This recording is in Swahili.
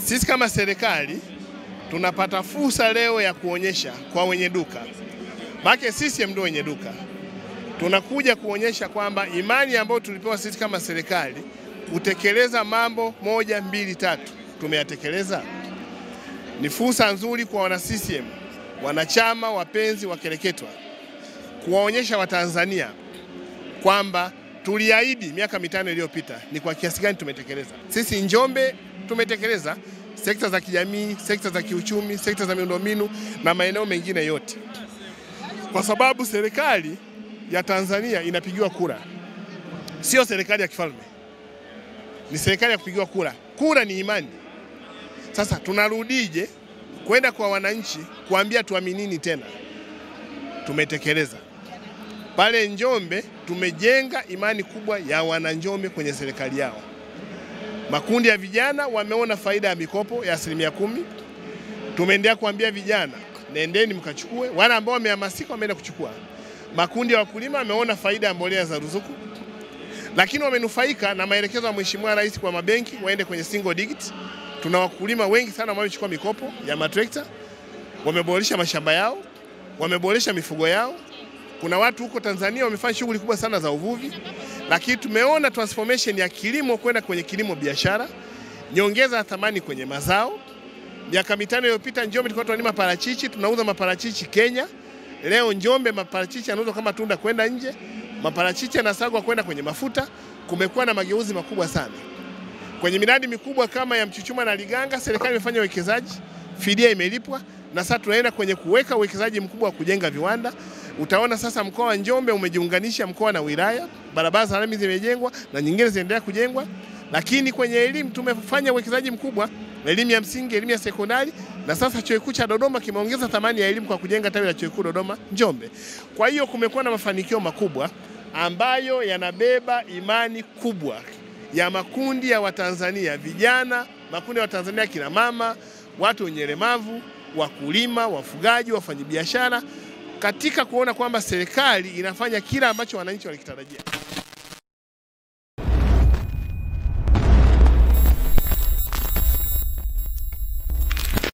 Sisi kama serikali tunapata fursa leo ya kuonyesha kwa wenye duka. Maana sisi ndio wenye duka. Tunakuja kuonyesha kwamba imani ambayo tulipewa sisi kama serikali kutekeleza mambo 1, 2, 3 tumeyatekeleza. Ni fursa nzuri kwa wana CCM, wanachama, wapenzi wa Kereketwa kuwaonyesha Watanzania kwamba tuliahidi miaka 5 iliyopita ni kwa kiasi gani tumetekeleza. Sisi Njombe tumetekeleza sekta za kijamii, sekta za kiuchumi, sekta za miundombinu na maeneo mengine yote. Kwa sababu serikali ya Tanzania inapigiwa kura. Sio serikali ya kifalme. Ni serikali ya kupigiwa kura. Kura ni imani. Sasa tunarudije kwenda kwa wananchi kuambia tuaminini tena? Tumetekeleza. Pale Njombe tumejenga imani kubwa ya wananjombe kwenye serikali yao. Makundi ya vijana wameona faida ya mikopo ya 10%. Tumeendelea kuambia vijana, nendeni mkachukue. Wale ambao wamehamasika wameenda kuchukua. Makundi ya wakulima wameona faida ya mbolea za ruzuku. Lakini wamenufaika na maelekezo ya Mheshimiwa Rais kwa mabenki waende kwenye single digit. Tuna wakulima wengi sana ambao wamechukua mikopo ya matrekta, wameboresha mashamba yao, wameboresha mifugo yao. Kuna watu huko Tanzania wamefanya shughuli kubwa sana za uvuvi. Lakini tumeona transformation ya kilimo kwenda kwenye kilimo biashara, nyongeza thamani kwenye mazao. Miaka 5 iliyopita Njombe tulikuwa tunalima parachichi, tunauza maparachichi Kenya. Leo Njombe maparachichi yanauzwa kama tunda kwenda nje. Maparachichi yanasagwa kwenda kwenye mafuta. Kumekuwa na mageuzi makubwa sana. Kwenye miradi mikubwa kama ya Mchuchuma na Liganga, serikali imefanya uwekezaji, fidia imelipwa, na sasa tunaenda kwenye kuweka uwekezaji mkubwa wa kujenga viwanda. Utaona sasa mkoa wa Njombe umejiunganisha mkoa na wilaya, barabara za lami zimejengwa na nyingine zinaendelea kujengwa. Lakini kwenye elimu tumefanya uwekezaji mkubwa, elimu ya msingi, elimu ya sekondari, na sasa chuo kikuu cha Dodoma kimeongeza thamani ya elimu kwa kujenga tawi la chuo kikuu Dodoma Njombe. Kwa hiyo kumekuwa na mafanikio makubwa ambayo yanabeba imani kubwa ya makundi ya Watanzania, vijana, makundi ya Watanzania kina mama, watu wenye ulemavu, wakulima, wafugaji, wafanyabiashara, katika kuona kwamba serikali inafanya kila ambacho wananchi walikitarajia.